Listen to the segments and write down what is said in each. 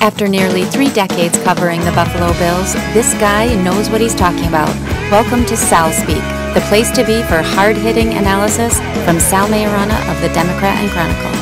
After nearly 3 decades covering the Buffalo Bills, this guy knows what he's talking about. Welcome to Sal Speak, the place to be for hard-hitting analysis from Sal Maiorana of the Democrat and Chronicle.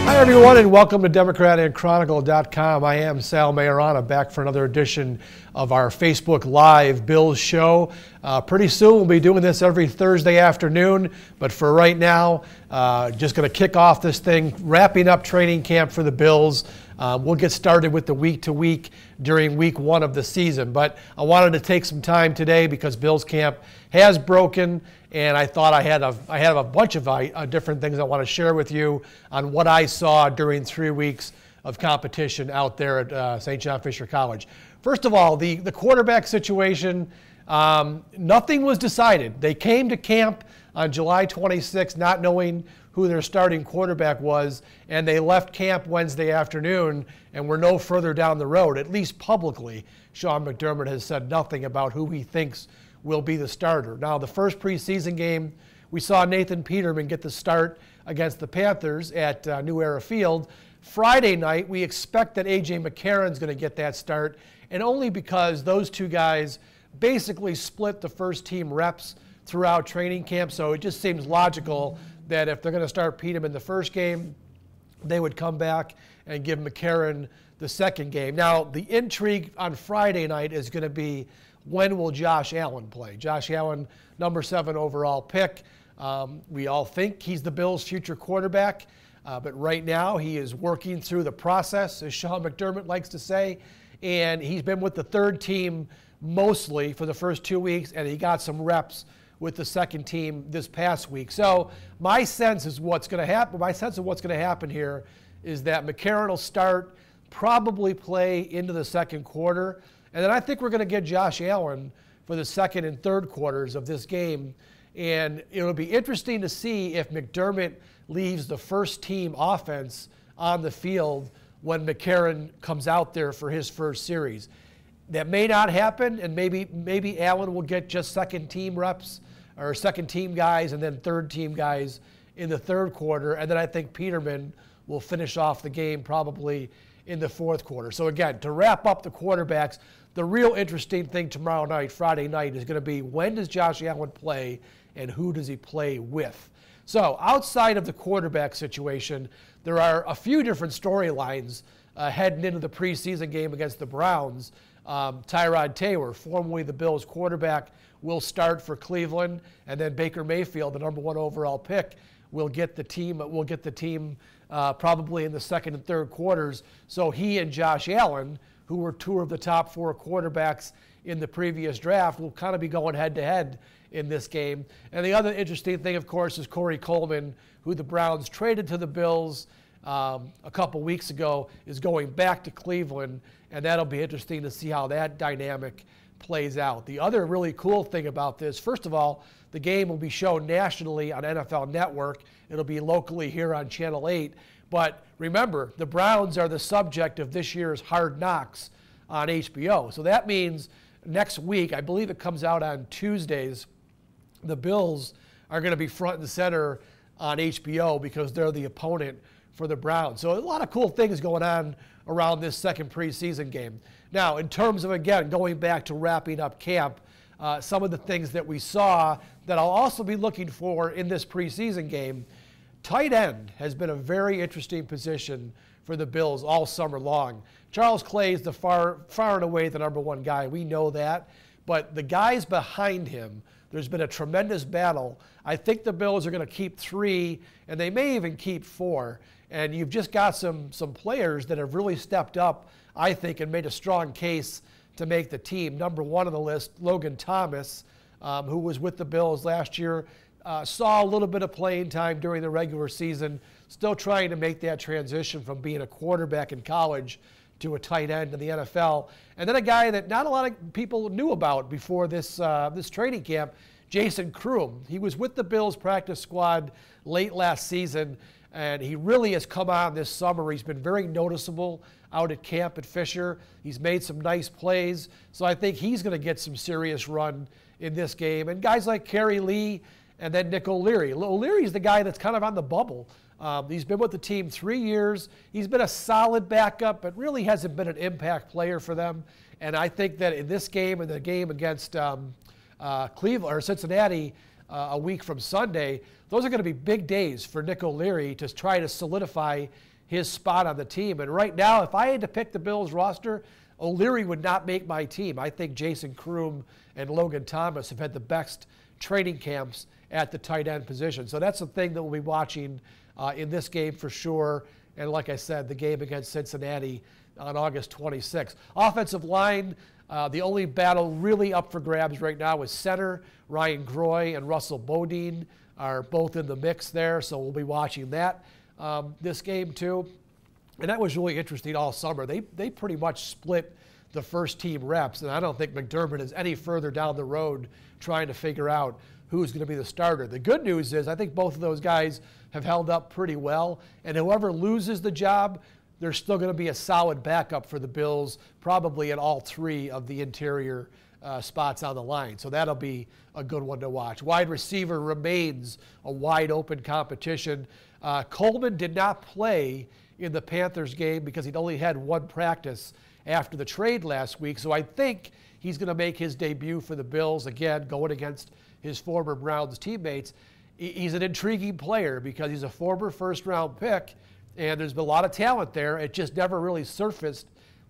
Hi everyone, and welcome to democratandchronicle.com. I am Sal Maiorana, back for another edition of our Facebook Live Bills show. Pretty soon we'll be doing this every Thursday afternoon, but for right now, just going to kick off this thing, wrapping up training camp for the Bills. We'll get started with the week-to-week during week 1 of the season, but I wanted to take some time today because Bills camp has broken, and I thought I had a bunch of different things I want to share with you on what I saw during 3 weeks of competition out there at St. John Fisher College. First of all, the quarterback situation, nothing was decided. They came to camp on July 26th not knowing who their starting quarterback was, and they left camp Wednesday afternoon and were no further down the road, at least publicly. Sean McDermott has said nothing about who he thinks will be the starter. Now, the first preseason game, we saw Nathan Peterman get the start against the Panthers at New Era Field. Friday night, we expect that A.J. McCarron's going to get that start, and only because those two guys basically split the first team reps throughout training camp, so it just seems logical that if they're going to start Peterman the first game, they would come back and give McCarron the second game. Now, the intrigue on Friday night is going to be, when will Josh Allen play? Josh Allen, number 7 overall pick. We all think he's the Bills' future quarterback, but right now he is working through the process, as Sean McDermott likes to say, and he's been with the third team mostly for the first 2 weeks, and he got some reps with the second team this past week. So my sense is what's going to happen. My sense of what's going to happen here is that McCarron will start, probably play into the second quarter, and then I think we're going to get Josh Allen for the second and third quarters of this game. And it'll be interesting to see if McDermott leaves the first team offense on the field when McCarron comes out there for his first series. That may not happen, and maybe Allen will get just second team reps or second team guys and then third team guys in the third quarter. And then I think Peterman will finish off the game probably in the fourth quarter. So again, to wrap up the quarterbacks, the real interesting thing tomorrow night, Friday night, is going to be when does Josh Allen play and who does he play with? So outside of the quarterback situation, there are a few different storylines heading into the preseason game against the Browns. Tyrod Taylor, formerly the Bills quarterback, will start for Cleveland, and then Baker Mayfield, the number 1 overall pick, will get the team probably in the second and third quarters. So he and Josh Allen, who were 2 of the top 4 quarterbacks in the previous draft, will kind of be going head-to-head in this game. And the other interesting thing, of course, is Corey Coleman, who the Browns traded to the Bills a couple weeks ago, is going back to Cleveland, and that'll be interesting to see how that dynamic plays out. The other really cool thing about this, first of all, the game will be shown nationally on NFL Network. It'll be locally here on Channel 8. But remember, the Browns are the subject of this year's Hard Knocks on HBO. So that means next week, I believe it comes out on Tuesdays, the Bills are going to be front and center on HBO because they're the opponent for the Browns. So a lot of cool things going on around this second preseason game. Now, in terms of, again, going back to wrapping up camp, some of the things that we saw that I'll also be looking for in this preseason game, tight end has been a very interesting position for the Bills all summer long. Charles Clay is the far and away the number 1 guy. We know that. But the guys behind him, there's been a tremendous battle. I think the Bills are going to keep 3, and they may even keep 4. And you've just got some players that have really stepped up, I think, and made a strong case to make the team. Number 1 on the list, Logan Thomas, who was with the Bills last year, saw a little bit of playing time during the regular season, still trying to make that transition from being a quarterback in college to a tight end in the NFL. And then a guy that not a lot of people knew about before this training camp, Jason Kroom. He was with the Bills practice squad late last season, and he really has come on this summer. He's been very noticeable out at camp at Fisher. He's made some nice plays, so I think he's going to get some serious run in this game. And guys like Kerry Lee and then Nick O'Leary. O'Leary's the guy that's kind of on the bubble He's been with the team 3 years. He's been a solid backup, but really hasn't been an impact player for them. And I think that in this game and the game against Cleveland or Cincinnati a week from Sunday, those are going to be big days for Nick O'Leary to try to solidify his spot on the team. And right now, if I had to pick the Bills roster, O'Leary would not make my team. I think Jason Kroom and Logan Thomas have had the best training camps at the tight end position. So that's the thing that we'll be watching in this game for sure. And like I said, the game against Cincinnati on August 26th. Offensive line, the only battle really up for grabs right now is center. Ryan Groy and Russell Bodine are both in the mix there, so we'll be watching that this game too. And that was really interesting all summer. They pretty much split the first team reps, and I don't think McDermott is any further down the road trying to figure out who's going to be the starter. The good news is I think both of those guys have held up pretty well, and whoever loses the job, there's still going to be a solid backup for the Bills, probably at all three of the interior spots on the line. So that'll be a good one to watch. Wide receiver remains a wide open competition. Coleman did not play in the Panthers game because he'd only had one practice after the trade last week. So I think he's going to make his debut for the Bills, again, going against his former Browns teammates. He's an intriguing player because he's a former first-round pick, and there's been a lot of talent there. It just never really surfaced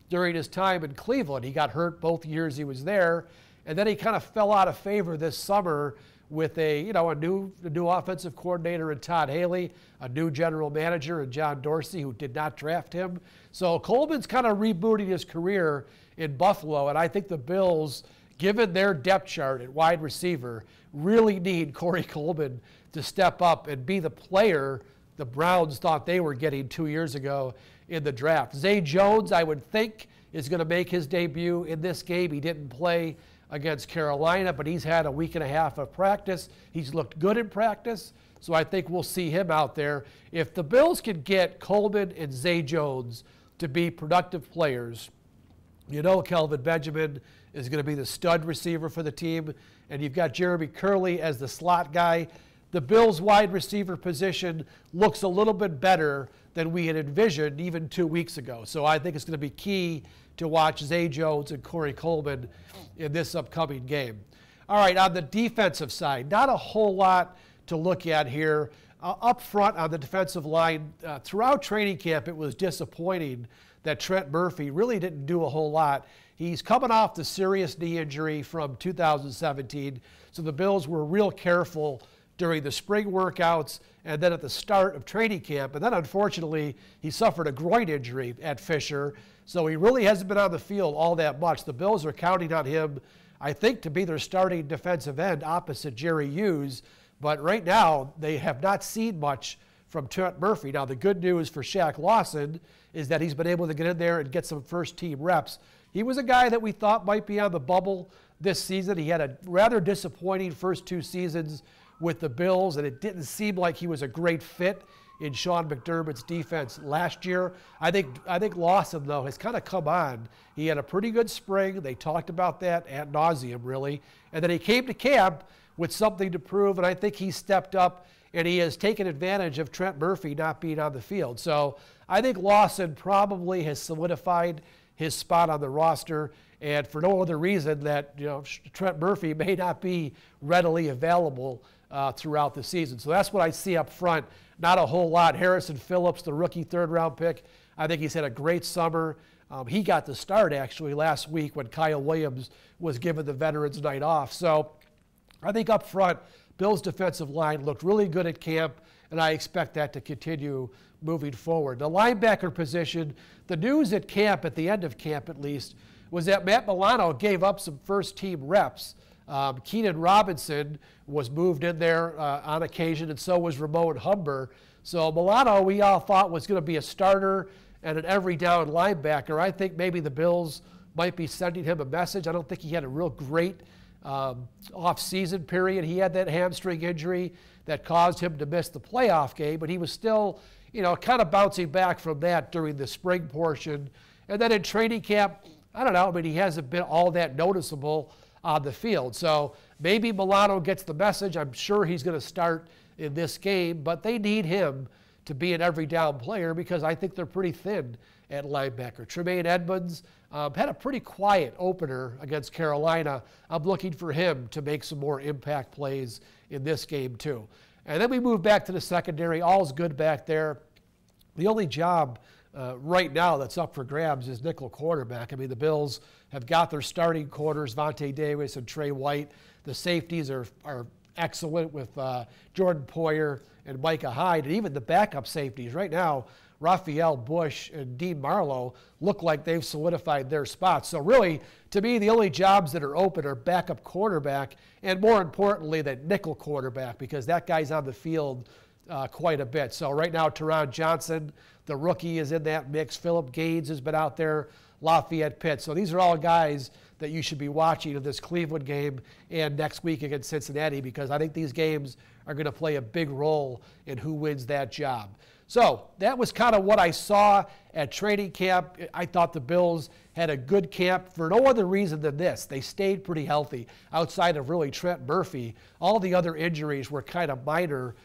during his time in Cleveland. He got hurt both years he was there, and then he kind of fell out of favor this summer with a new offensive coordinator in Todd Haley, a new general manager in John Dorsey, who did not draft him. So Coleman's kind of rebooting his career in Buffalo, and I think the Bills, given their depth chart at wide receiver, really need Corey Coleman to step up and be the player the Browns thought they were getting 2 years ago in the draft. Zay Jones, I would think, is going to make his debut in this game. He didn't play against Carolina, but he's had a week and a half of practice. He's looked good in practice, so I think we'll see him out there. If the Bills can get Coleman and Zay Jones to be productive players, you know Kelvin Benjamin is going to be the stud receiver for the team, and you've got Jeremy Curley as the slot guy. The Bills' wide receiver position looks a little bit better than we had envisioned even 2 weeks ago. So I think it's going to be key to watch Zay Jones and Corey Coleman in this upcoming game. All right, on the defensive side, not a whole lot to look at here. Up front on the defensive line, throughout training camp, it was disappointing that Trent Murphy really didn't do a whole lot. He's coming off the serious knee injury from 2017, so the Bills were real careful during the spring workouts and then at the start of training camp. And then, unfortunately, he suffered a groin injury at Fisher, so he really hasn't been on the field all that much. The Bills are counting on him, I think, to be their starting defensive end opposite Jerry Hughes. But right now, they have not seen much from Trent Murphy. Now, the good news for Shaq Lawson is that he's been able to get in there and get some first-team reps. He was a guy that we thought might be on the bubble this season. He had a rather disappointing first 2 seasons with the Bills, and it didn't seem like he was a great fit in Sean McDermott's defense last year. I think Lawson, though, has kind of come on. He had a pretty good spring. They talked about that ad nauseum, really. And then he came to camp with something to prove, and I think he stepped up, and he has taken advantage of Trent Murphy not being on the field. So I think Lawson probably has solidified his spot on the roster, and for no other reason that Trent Murphy may not be readily available throughout the season. So that's what I see up front. Not a whole lot. Harrison Phillips, the rookie third-round pick, I think he's had a great summer. He got the start, actually, last week when Kyle Williams was given the Veterans Night off. So I think up front, Bills' defensive line looked really good at camp, and I expect that to continue moving forward. The linebacker position, the news at camp, at the end of camp at least, was that Matt Milano gave up some first-team reps. Keenan Robinson was moved in there on occasion, and so was Ramon Humber. So Milano, we all thought, was going to be a starter and an every-down linebacker. I think maybe the Bills might be sending him a message. I don't think he had a real great off-season period. He had that hamstring injury that caused him to miss the playoff game, but he was still, kind of bouncing back from that during the spring portion. And then in training camp, I don't know, I mean, he hasn't been all that noticeable on the field. So maybe Milano gets the message. I'm sure he's going to start in this game, but they need him to be an every down player because I think they're pretty thin at linebacker. Tremaine Edmonds had a pretty quiet opener against Carolina. I'm looking for him to make some more impact plays in this game too. And then we move back to the secondary. All's good back there. The only job right now that's up for grabs is nickel quarterback. I mean, the Bills have got their starting corners, Vontae Davis and Trey White. The safeties are excellent with Jordan Poyer and Micah Hyde, and even the backup safeties. Right now, Raphael Bush and Dean Marlowe look like they've solidified their spots. So really, to me, the only jobs that are open are backup quarterback and, more importantly, that nickel quarterback, because that guy's on the field quite a bit. So right now, Teron Johnson, the rookie, is in that mix. Phillip Gaines has been out there. Lafayette Pitts. So these are all guys that you should be watching in this Cleveland game and next week against Cincinnati, because I think these games are going to play a big role in who wins that job. So that was kind of what I saw at training camp. I thought the Bills had a good camp for no other reason than this. They stayed pretty healthy outside of really Trent Murphy. All the other injuries were kind of minor.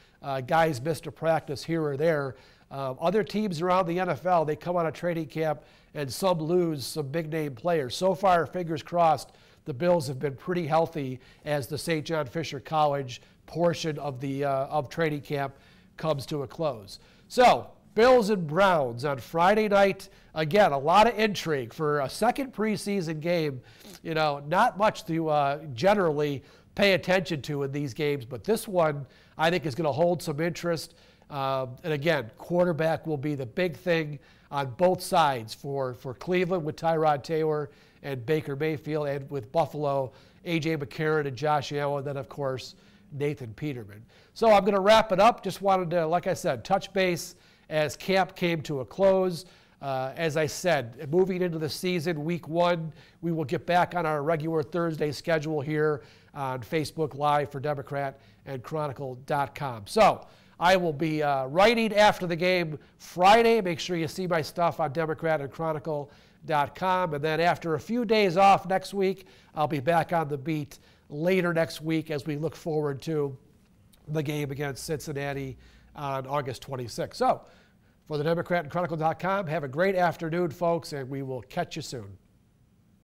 Guys missed a practice here or there. Other teams around the NFL, they come on a training camp and some lose some big-name players. So far, fingers crossed, the Bills have been pretty healthy as the St. John Fisher College portion of the training camp comes to a close. So, Bills and Browns on Friday night. Again, a lot of intrigue for a second preseason game. You know, not much to generally pay attention to in these games, but this one I think is going to hold some interest. And again, quarterback will be the big thing on both sides for Cleveland with Tyrod Taylor and Baker Mayfield, and with Buffalo, A.J. McCarron and Josh Allen, and then, of course, Nathan Peterman. So I'm going to wrap it up. Just wanted to, like I said, touch base as camp came to a close. As I said, moving into the season, week 1, we will get back on our regular Thursday schedule here on Facebook Live for Democrat and Chronicle.com. So I will be writing after the game Friday. Make sure you see my stuff on Democrat and Chronicle.com. And then after a few days off next week, I'll be back on the beat later next week as we look forward to the game against Cincinnati on August 26th. So for the Democrat and Chronicle.com, have a great afternoon, folks, and we will catch you soon.